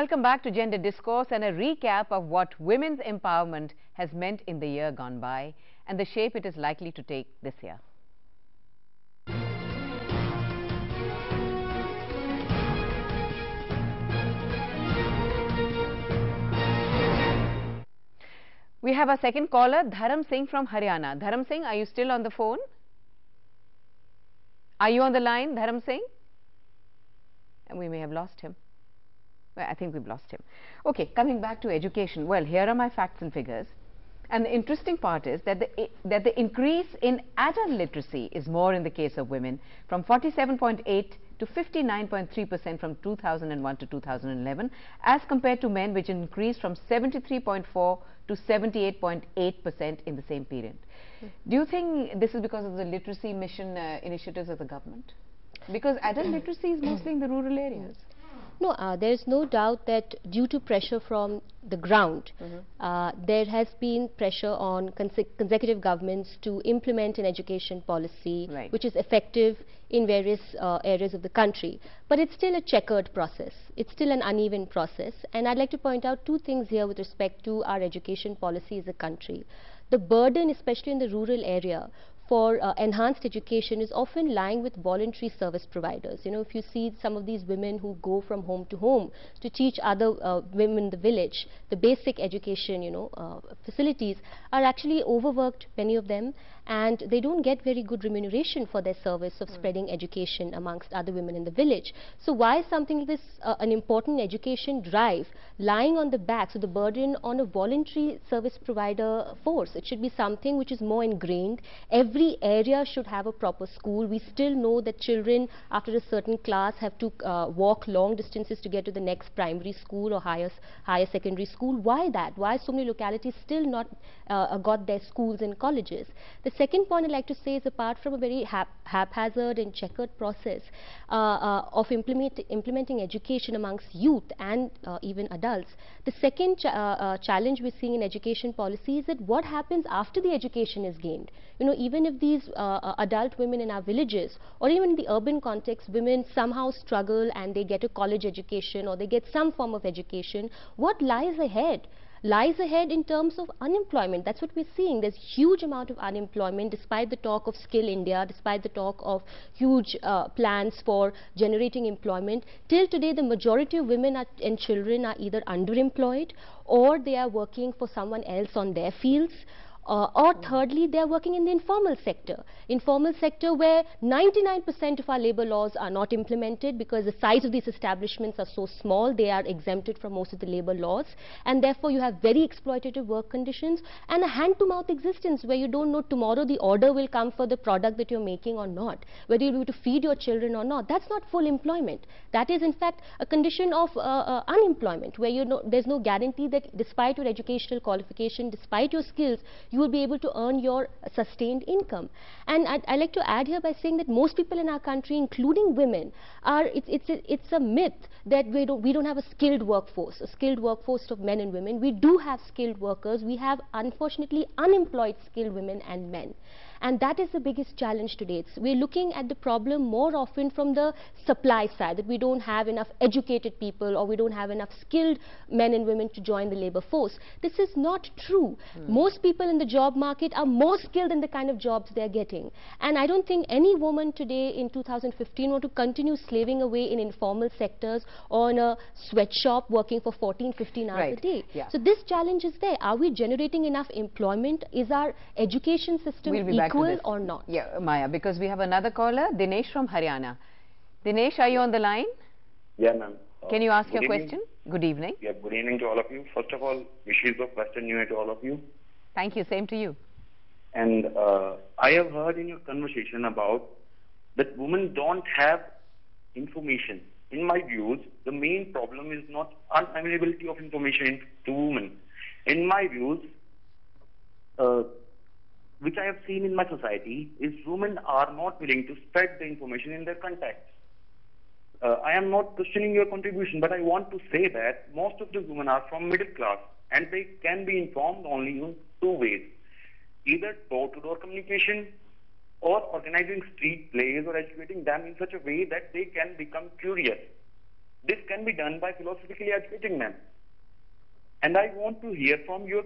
Welcome back to Gender Discourse and a recap of what women's empowerment has meant in the year gone by and the shape it is likely to take this year. We have our second caller, Dharam Singh from Haryana. Dharam Singh, are you still on the phone? Are you on the line, Dharam Singh? And we may have lost him. Well, I think we've lost him. Okay, coming back to education. Well, here are my facts and figures. And the interesting part is that the increase in adult literacy is more in the case of women, from 47.8 to 59.3% from 2001 to 2011, as compared to men, which increased from 73.4 to 78.8% in the same period. Do you think this is because of the literacy mission initiatives of the government? Because adult literacy is mostly in the rural areas. No, there is no doubt that due to pressure from the ground, there has been pressure on consecutive governments to implement an education policy which is effective in various areas of the country. But it's still a checkered process. It's still an uneven process. And I'd like to point out two things here with respect to our education policy as a country. The burden, especially in the rural area, for enhanced education is often lying with voluntary service providers. You know, if you see some of these women who go from home to home to teach other women in the village, the basic education, facilities are actually overworked, many of them, and they don't get very good remuneration for their service of spreading education amongst other women in the village. So why is something like this an important education drive lying on the backs of the burden on a voluntary service provider force? It should be something which is more ingrained. Every area should have a proper school. We still know that children after a certain class have to walk long distances to get to the next primary school or higher secondary school. Why that? Why so many localities still not got their schools and colleges? The second point I'd like to say is, apart from a very haphazard and checkered process of implementing education amongst youth and even adults, the second challenge we're seeing in education policy is that what happens after the education is gained. You know, even if these adult women in our villages or even in the urban context, women somehow struggle and they get a college education or they get some form of education, what lies ahead? Lies ahead in terms of unemployment. That's what we're seeing. There's huge amount of unemployment despite the talk of Skill India, despite the talk of huge plans for generating employment. Till today, the majority of women and children are either underemployed or they are working for someone else on their fields. Or thirdly, they are working in the informal sector where 99% of our labor laws are not implemented because the size of these establishments are so small, they are exempted from most of the labor laws, and therefore you have very exploitative work conditions and a hand-to-mouth existence where you don't know tomorrow the order will come for the product that you're making or not, whether you'll be able to feed your children or not. That's not full employment. That is in fact a condition of unemployment where there's no guarantee that despite your educational qualification, despite your skills, you will be able to earn your sustained income. And I like to add here by saying that most people in our country, including women, it's a myth that we don't have a skilled workforce of men and women. We do have skilled workers. We have unfortunately unemployed skilled women and men. And that is the biggest challenge today. We're looking at the problem more often from the supply side, that we don't have enough educated people or we don't have enough skilled men and women to join the labor force. This is not true. Most people in the job market are more skilled in the kind of jobs they're getting. And I don't think any woman today in 2015 want to continue slaving away in informal sectors or in a sweatshop working for 14, 15 hours a day. So this challenge is there. Are we generating enough employment? Is our education system equal or not? Yeah, Maya, because we have another caller, Dinesh from Haryana. Dinesh, are you on the line? Yeah, ma'am. Can you ask your question? Good evening. Yeah, good evening to all of you. First of all, wishes of Western New Year to all of you. Thank you. Same to you. And I have heard in your conversation about that women don't have information. In my views, the main problem is not unavailability of information to women. In my views, which I have seen in my society, is women are not willing to spread the information in their contacts. I am not questioning your contribution, but I want to say that most of the women are from middle class and they can be informed only in two ways. Either door-to-door communication or organizing street plays or educating them in such a way that they can become curious. this can be done by philosophically educating them. And I want to hear from your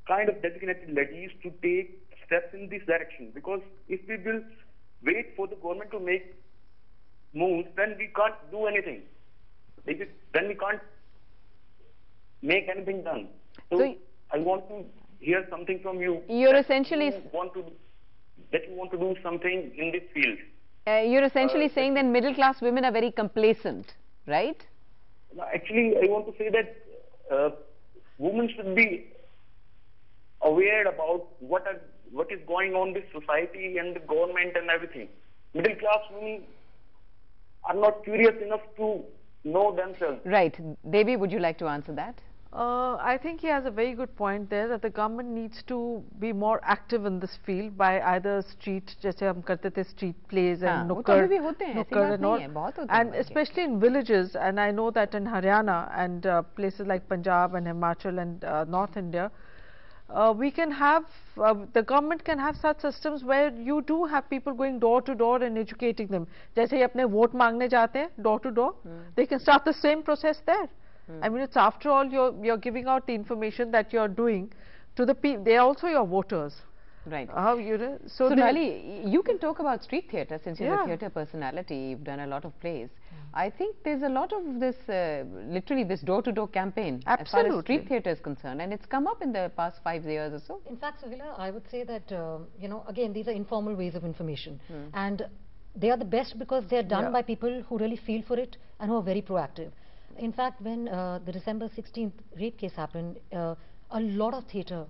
kind of designated ladies to take steps in this direction, because if we will wait for the government to make moves, then we can't do anything. Then we can't make anything done. So I want to hear something from you. You're essentially that you want to do something in this field. You're essentially saying that middle class women are very complacent, right? Actually, I want to say that women should be aware about what is going on with society and the government and everything. Middle class women are not curious enough to know themselves. Right. Devi, would you like to answer that? I think he has a very good point there, that the government needs to be more active in this field by either street, जैसे हम करते थे street plays and nukkad and all, and especially in villages. And I know that in Haryana and places like Punjab and Himachal and North India, we can have, the government can have such systems where you do have people going door to door and educating them. जैसे ही अपने vote मांगने जाते हैं door to door, they can start the same process there. I mean, it's after all you're giving out the information that you're doing to the people. They are also your voters. Right. So Nali, you can talk about street theatre since you're a theatre personality. You've done a lot of plays. I think there's a lot of this, literally this door-to-door campaign as far as street theatre is concerned, and it's come up in the past 5 years or so. In fact, Sohila, I would say that, you know, again, these are informal ways of information. And they are the best because they are done by people who really feel for it and who are very proactive. In fact, when the December 16th rape case happened, a lot of theatre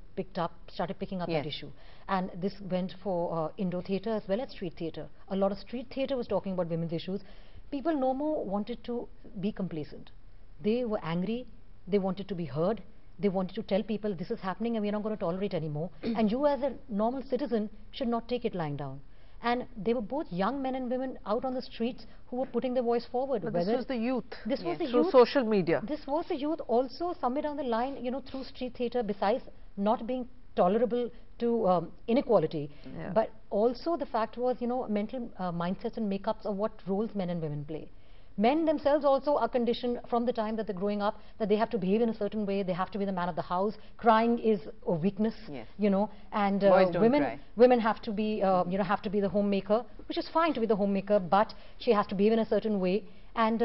started picking up that issue. And this went for indoor theatre as well as street theatre. A lot of street theatre was talking about women's issues. People no more wanted to be complacent. They were angry, they wanted to be heard, they wanted to tell people this is happening and we're not going to tolerate anymore. And you as a normal citizen should not take it lying down. And they were both young men and women out on the streets who were putting their voice forward. But this was the youth. This was the youth. Through social media. This was the youth also somewhere down the line, you know, through street theatre, besides not being tolerable to inequality. But also the fact was, you know, mental mindsets and makeups of what roles men and women play. Men themselves also are conditioned from the time that they're growing up that they have to behave in a certain way, they have to be the man of the house, crying is a weakness, you know, and women have to be, you know, have to be the homemaker, which is fine to be the homemaker, but she has to behave in a certain way, and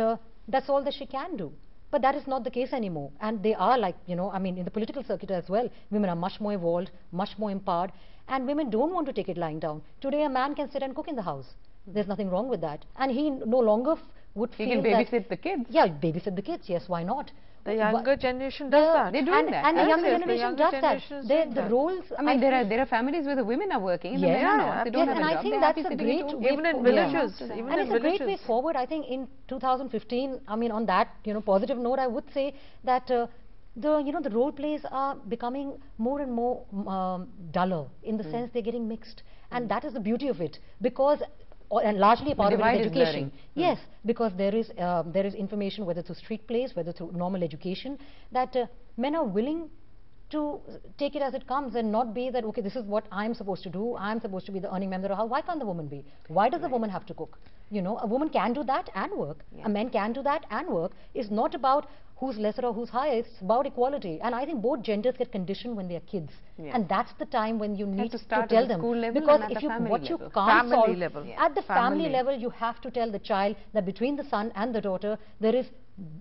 that's all that she can do. But that is not the case anymore, and they are, like, you know, I mean, in the political circuit as well, women are much more evolved, much more empowered, and women don't want to take it lying down. Today a man can sit and cook in the house. There's nothing wrong with that, and he no longer would feel that... He can babysit the kids. Yeah, babysit the kids, yes, why not? The younger generation does that. They're doing that. And the younger generation does that. The roles... I mean, there are families where the women are working and the men are not. They don't have a job. And I think that's a great way... Even in villages. And it's a great way forward. I think in 2015, I mean, on that, you know, positive note, I would say that the role plays are becoming more and more duller, in the sense they're getting mixed. And that is the beauty of it, because... and largely a part of it is education. Yes, because there is information, whether through street plays, whether through normal education, that men are willing to take it as it comes and not be that, okay, this is what I'm supposed to do, I'm supposed to be the earning member of the house. Why can't the woman be? Why does the woman have to cook? You know, a woman can do that and work. A man can do that and work. It's not about who's lesser or who's higher, it's about equality. And I think both genders get conditioned when they're kids. And that's the time when you need to tell them. Because if you, what you can't solve, at the family level, you have to tell the child that between the son and the daughter, there is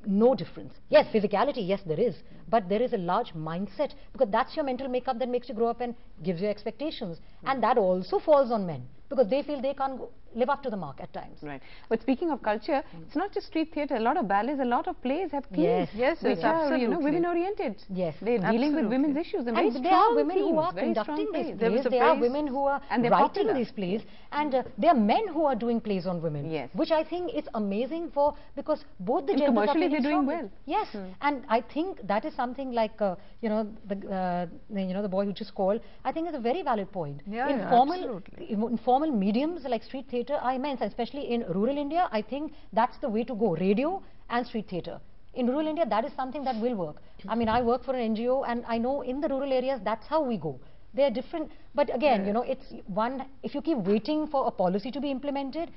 no difference. Yes, physicality, yes, there is. But there is a large mindset, because that's your mental makeup that makes you grow up and gives you expectations. And that also falls on men, because they feel they can't live up to the mark at times. Right. But speaking of culture, it's not just street theatre. A lot of ballets, a lot of plays have themes which are, you know, women-oriented. Yes. They're dealing with women's issues. And there are women who are conducting these plays. There are women who are writing these plays. And there are men who are doing plays on women. Yes. Which I think is amazing because both the genders are commercially they're doing well. Yes. And I think that is something like, you know, the boy who just called, I think is a very valid point. Informal mediums like street theatre are immense, especially in rural India. I think that's the way to go, radio and street theatre. In rural India, that is something that will work. I mean, I work for an NGO, and I know in the rural areas, that's how we go. They are different, but again, you know, it's one, if you keep waiting for a policy to be implemented,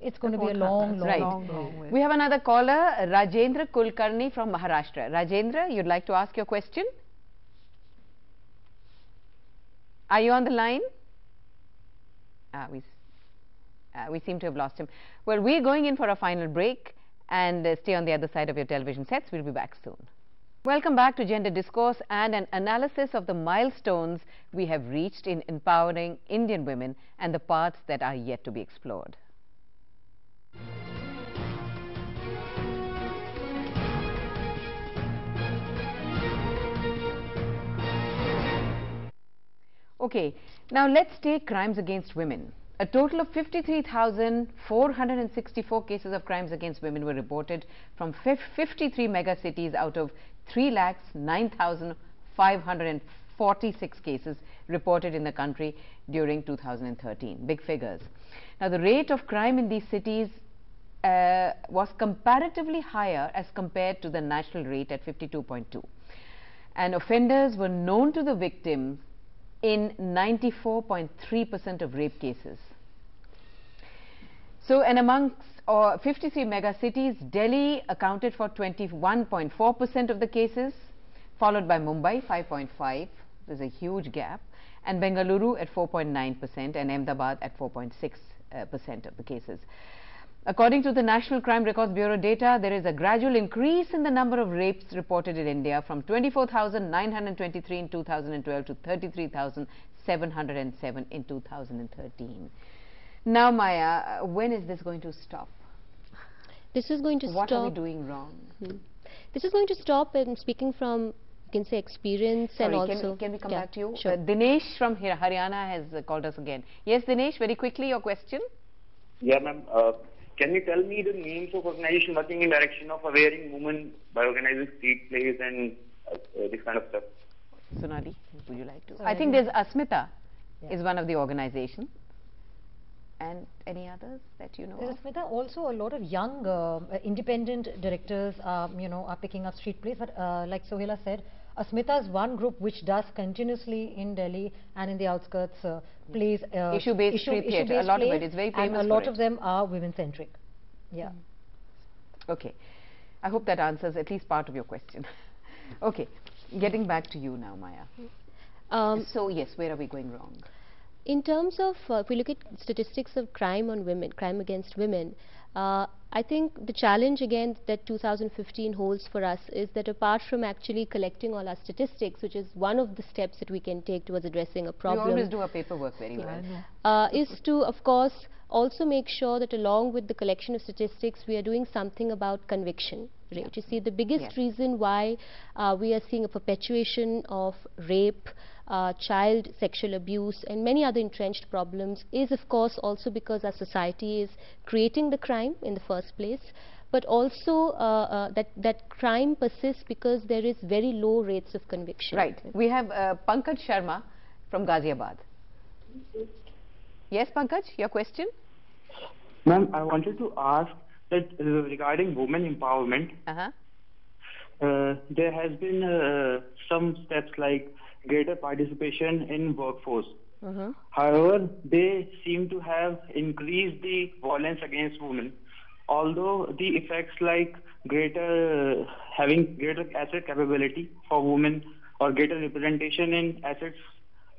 it's going to be a long way. We have another caller, Rajendra Kulkarni from Maharashtra. Rajendra, you'd like to ask your question? Are you on the line? We seem to have lost him. Well, we're going in for a final break, and stay on the other side of your television sets. We'll be back soon. Welcome back to Gender Discourse and an analysis of the milestones we have reached in empowering Indian women and the paths that are yet to be explored. Okay, now let's take crimes against women. A total of 53,464 cases of crimes against women were reported from 53 megacities out of 3,09,546 cases reported in the country during 2013. Big figures. Now, the rate of crime in these cities was comparatively higher as compared to the national rate at 52.2. And offenders were known to the victims in 94.3% of rape cases. So, and amongst 53 megacities, Delhi accounted for 21.4% of the cases, followed by Mumbai 5.5%, there's a huge gap, and Bengaluru at 4.9% and Ahmedabad at 4.6% of the cases. According to the National Crime Records Bureau data, there is a gradual increase in the number of rapes reported in India from 24,923 in 2012 to 33,707 in 2013. Now, Maya, when is this going to stop? This is going to stop. What are we doing wrong? This is going to stop, and speaking from, you can say, experience. Sorry, and also... Can we come back to you? Sure. Dinesh from Haryana has called us again. Yes, Dinesh, very quickly, your question? Yeah, ma'am. Can you tell me the names of organizations working in direction of awareing women by organizing street plays and this kind of stuff? Sonali, would you like to? I think there's Asmita is one of the organizations. And any others that you know of? Asmita, also a lot of young independent directors are picking up street plays, but like Sohela said, Asmita is one group which does continuously in Delhi and in the outskirts plays issue-based street theatre. A lot of it is very famous. And a lot of them are women-centric. Yeah. Okay. I hope that answers at least part of your question. Okay. Getting back to you now, Maya. So yes, where are we going wrong? In terms of, if we look at statistics of crime on women, crime against women, I think the challenge again that 2015 holds for us is that apart from actually collecting all our statistics, which is one of the steps that we can take towards addressing a problem. We always do our paperwork very well. Is to, of course, also make sure that along with the collection of statistics, we are doing something about conviction rate. You see, the biggest reason why we are seeing a perpetuation of rape, child sexual abuse and many other entrenched problems is, of course, also because our society is creating the crime in the first place, but also that crime persists because there is very low rates of conviction. Right. We have Pankaj Sharma from Ghaziabad. Yes, Pankaj, your question? Ma'am, I wanted to ask that regarding women empowerment, there has been some steps like greater participation in workforce. However, they seem to have increased the violence against women, although the effects like having greater asset capability for women or greater representation in assets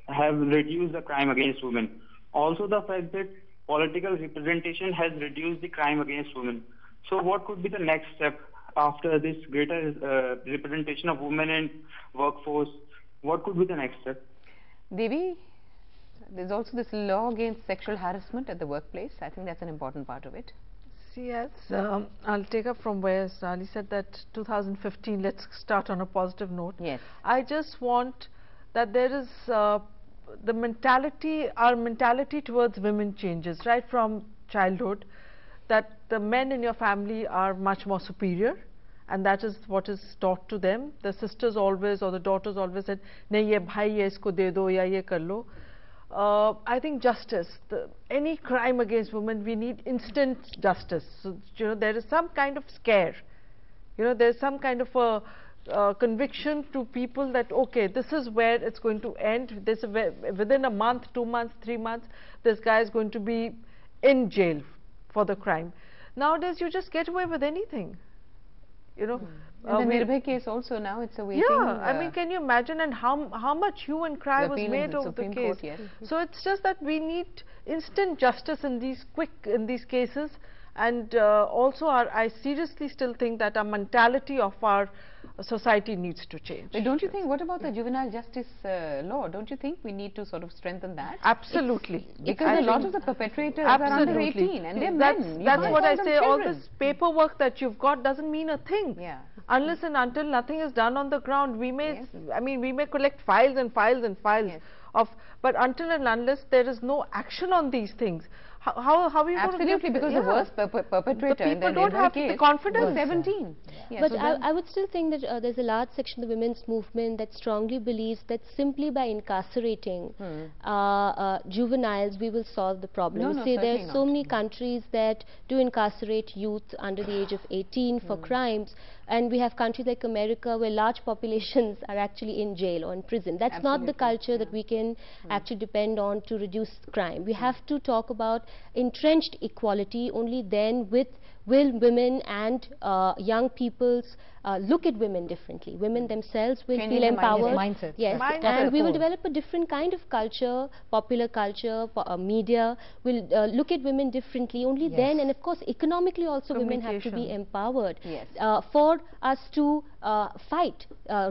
have reduced the crime against women. Also, the fact that political representation has reduced the crime against women. So what could be the next step after this greater representation of women in workforce? What could be the next step? Devi, there's also this law against sexual harassment at the workplace. I think that's an important part of it. Yes, I'll take up from where Sonali said that 2015, let's start on a positive note. Yes. I just want that there is the mentality, our mentality towards women changes right from childhood, that the men in your family are much more superior, and that is what is taught to them. The sisters always or the daughters always said, "Nahi ye bhai hai, isko de do ya ye kar lo." I think justice, any crime against women, we need instant justice. So, there is some kind of scare. There's some kind of a conviction to people that, okay, this is where it's going to end. Within a month, 2 months, 3 months, this guy is going to be in jail for the crime. Nowadays, you just get away with anything. You know, and the Nirbhay case also now, it's awaiting. Yeah, I mean, can you imagine, and how much hue and cry was made of the case. Court, yes. So it's just that we need instant justice in these cases, and also I seriously still think that our mentality of our society needs to change. But don't you think, what about the juvenile justice law? Don't you think we need to sort of strengthen that? Absolutely. Because a lot of the perpetrators are under 18 and they're men. That's what I say, all this paperwork that you've got doesn't mean a thing. Yeah. Unless and until nothing is done on the ground, we may, I mean, we may collect files and files and files but until and unless there is no action on these things, how are you going to get because the worst perpetrator the people don't have the confidence. 17. But so I would still think that there's a large section of the women's movement that strongly believes that simply by incarcerating juveniles we will solve the problem. No, See, there are so many countries that do incarcerate youth under the age of 18 for crimes, and we have countries like America where large populations are actually in jail or in prison. That's not the culture that we can actually depend on to reduce crime. We have to talk about entrenched equality. Only then will women and young peoples look at women differently. Women themselves will feel empowered. Mindset. Yes, and we will develop a different kind of culture, popular culture, media will look at women differently. Only then, and of course economically also women have to be empowered for us to fight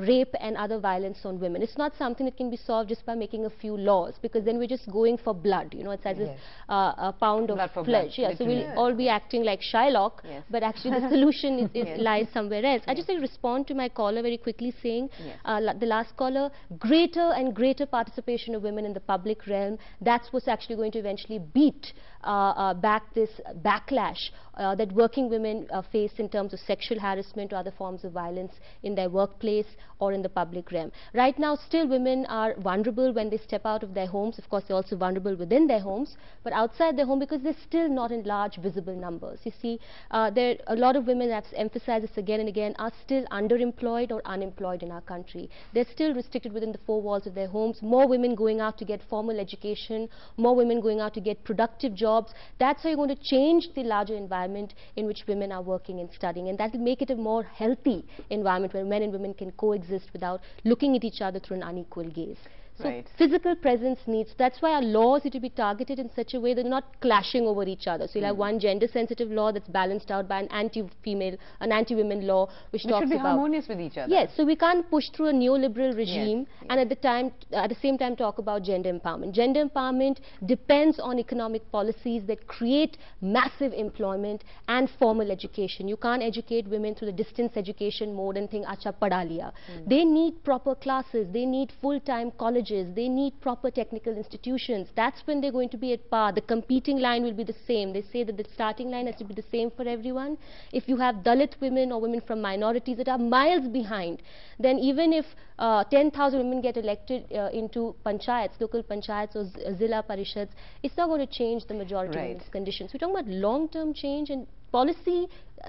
rape and other violence on women. It's not something that can be solved just by making a few laws, because then we're just going for blood. You know, it's as if a pound of flesh. Yeah, so we'll all be acting like Shylock, but actually the solution lies somewhere else. I just like to respond to my caller very quickly, saying the last caller, greater and greater participation of women in the public realm. That's what's actually going to eventually beat back this backlash that working women face in terms of sexual harassment or other forms of violence in their workplace or in the public realm. Right now, still women are vulnerable when they step out of their homes. Of course, they're also vulnerable within their homes, but outside their home, because they're still not in large visible numbers. You see, there a lot of women, I've emphasized this again and again, are still underemployed or unemployed in our country. They're still restricted within the four walls of their homes. More women going out to get formal education, more women going out to get productive jobs. That's how you're going to change the larger environment in which women are working and studying, and that will make it a more healthy environment where men and women can coexist without looking at each other through an unequal gaze. So physical presence needs, that's why our laws need to be targeted in such a way that they're not clashing over each other. So you'll have one gender-sensitive law that's balanced out by an anti-female, an anti-women law, which talks about... should be harmonious with each other. Yes, so we can't push through a neoliberal regime and at the same time talk about gender empowerment. Gender empowerment depends on economic policies that create massive employment and formal education. You can't educate women through the distance education mode and think, acha padha liya. They need proper classes, they need full-time colleges, they need proper technical institutions. That's when they're going to be at par. The competing line will be the same. They say that the starting line has to be the same for everyone. If you have Dalit women or women from minorities that are miles behind, then even if 10,000 women get elected into panchayats, local panchayats or zilla parishads, it's not going to change the majority of women's conditions. We're talking about long-term change, and policy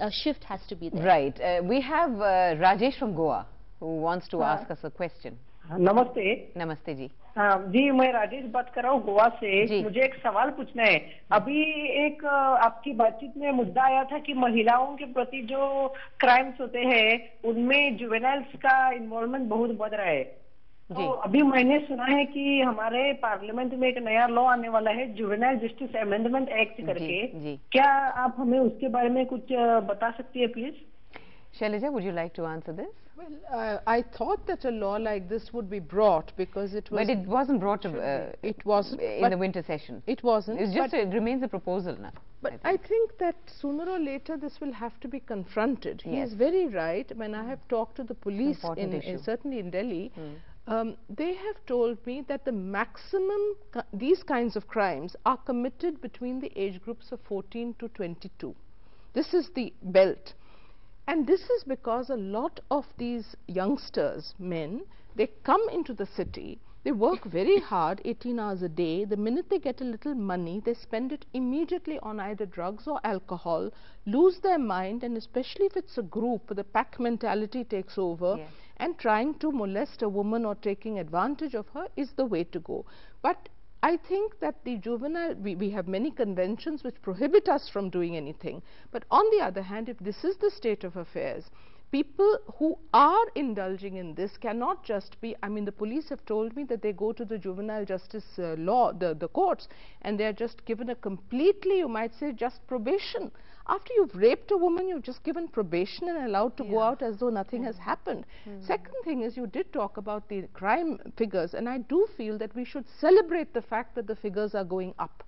shift has to be there. Right. We have Rajesh from Goa who wants to ask us a question. नमस्ते। नमस्ते जी। जी, मैं राजेश बात कर रहा हूँ गोवा से। मुझे एक सवाल पूछना है। अभी एक आपकी बातचीत में मुद्दा आया था कि महिलाओं के प्रति जो क्राइम्स होते हैं उनमें जुवेनाइल्स का इन्वॉल्वमेंट बहुत बढ़ रहा है। तो अभी मैंने सुना है कि हमारे पार्लियामेंट में एक नया लॉ आने वाला है, जुवेनाइल जस्टिस अमेंडमेंट एक्ट करके। क्या आप हमें उसके बारे में कुछ बता सकती है please? Shailaja, would you like to answer this? Well, I thought that a law like this would be brought because it was... But it wasn't brought it wasn't, in the winter session. It wasn't. It's just, it remains a proposal now. But I think that sooner or later this will have to be confronted. He is very right. When I have talked to the police, certainly in Delhi, they have told me that the maximum, these kinds of crimes are committed between the age groups of 14 to 22. This is the belt. And this is because a lot of these youngsters, men, they come into the city, they work very hard, 18 hours a day. The minute they get a little money, they spend it immediately on either drugs or alcohol, lose their mind, and especially if it's a group, the pack mentality takes over, and trying to molest a woman or taking advantage of her is the way to go. But I think that the juvenile, we have many conventions which prohibit us from doing anything. But on the other hand, if this is the state of affairs, people who are indulging in this cannot just be, I mean, the police have told me that they go to the juvenile justice law, the courts, and they are just given a completely, you might say, just probation. After you've raped a woman, you've just given probation and allowed to go out as though nothing has happened. Second thing is, you did talk about the crime figures, and I do feel that we should celebrate the fact that the figures are going up.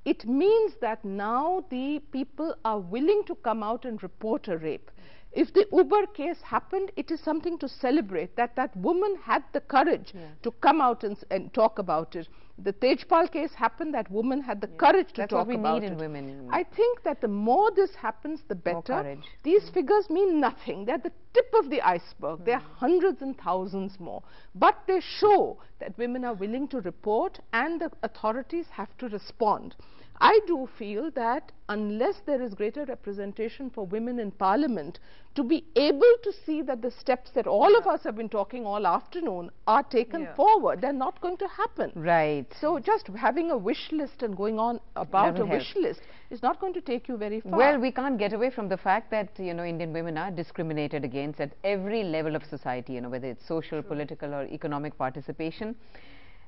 It means that now the people are willing to come out and report a rape. If the Uber case happened, it is something to celebrate, that that woman had the courage to come out and talk about it. The Tejpal case happened, that woman had the courage to talk about it. That's what we need in women. I think that the more this happens, the better. These figures mean nothing. They're the tip of the iceberg. There are hundreds and thousands more. But they show that women are willing to report and the authorities have to respond. I do feel that unless there is greater representation for women in Parliament, to be able to see that the steps that all of us have been talking all afternoon are taken forward, they're not going to happen. Right. So just having a wish list and going on about a wish list is not going to take you very far. Well, we can't get away from the fact that, you know, Indian women are discriminated against at every level of society, you know, whether it's social, political or economic participation.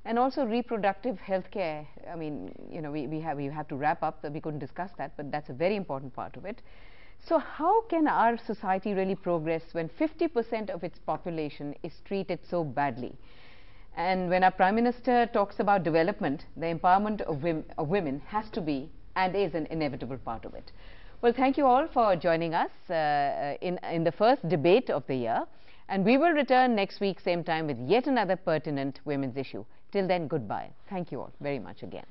And also reproductive health care. I mean, you know, we have to wrap up, we couldn't discuss that, but that's a very important part of it. So how can our society really progress when 50% of its population is treated so badly? And when our Prime Minister talks about development, the empowerment of women has to be and is an inevitable part of it. Well, thank you all for joining us in the first debate of the year. And we will return next week, same time, with yet another pertinent women's issue. Till then, goodbye. Thank you all very much again.